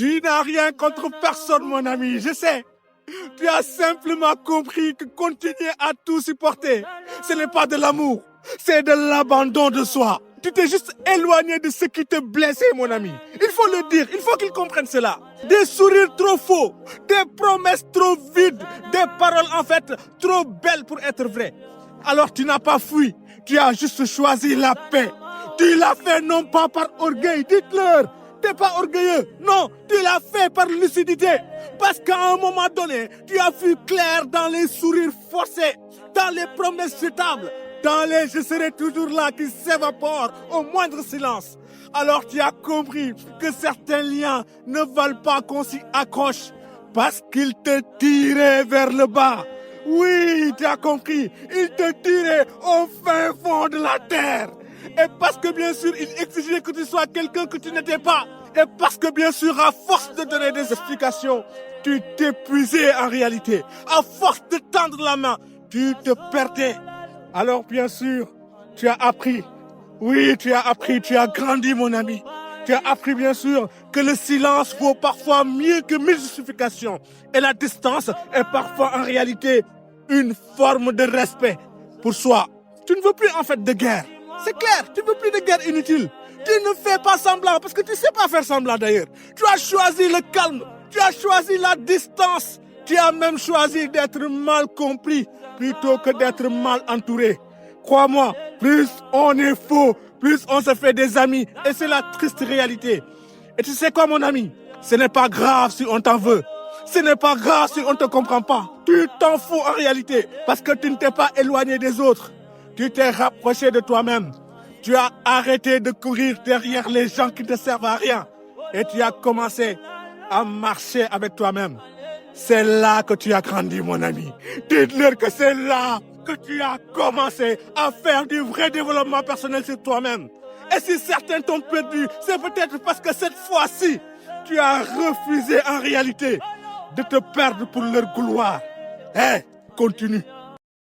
Tu n'as rien contre personne, mon ami, je sais. Tu as simplement compris que continuer à tout supporter, ce n'est pas de l'amour, c'est de l'abandon de soi. Tu t'es juste éloigné de ce qui te blessait, mon ami. Il faut le dire, il faut qu'ils comprennent cela. Des sourires trop faux, des promesses trop vides, des paroles en fait trop belles pour être vraies. Alors tu n'as pas fui, tu as juste choisi la paix. Tu l'as fait non pas par orgueil, dites-leur. T'es pas orgueilleux, non, tu l'as fait par lucidité. Parce qu'à un moment donné, tu as vu clair dans les sourires forcés, dans les promesses jetables, dans les je serai toujours là qui s'évaporent au moindre silence. Alors tu as compris que certains liens ne valent pas qu'on s'y accroche parce qu'ils te tiraient vers le bas. Oui, tu as compris, ils te tiraient au fin fond de la terre. Et parce que bien sûr, il exigeait que tu sois quelqu'un que tu n'étais pas. Et parce que bien sûr, à force de donner des explications, tu t'épuisais en réalité. À force de tendre la main, tu te perdais. Alors bien sûr, tu as appris. Oui, tu as appris, tu as grandi, mon ami. Tu as appris bien sûr que le silence vaut parfois mieux que mille justifications. Et la distance est parfois en réalité une forme de respect pour soi. Tu ne veux plus en fait de guerre. C'est clair, tu ne veux plus de guerre inutile. Tu ne fais pas semblant, parce que tu ne sais pas faire semblant d'ailleurs. Tu as choisi le calme, tu as choisi la distance. Tu as même choisi d'être mal compris plutôt que d'être mal entouré. Crois-moi, plus on est faux, plus on se fait des amis. Et c'est la triste réalité. Et tu sais quoi, mon ami? Ce n'est pas grave si on t'en veut. Ce n'est pas grave si on ne te comprend pas. Tu t'en fous en réalité, parce que tu ne t'es pas éloigné des autres. Tu t'es rapproché de toi-même. Tu as arrêté de courir derrière les gens qui ne servent à rien. Et tu as commencé à marcher avec toi-même. C'est là que tu as grandi, mon ami. Dites-leur que c'est là que tu as commencé à faire du vrai développement personnel sur toi-même. Et si certains t'ont perdu, c'est peut-être parce que cette fois-ci, tu as refusé en réalité de te perdre pour leur gloire. Continue.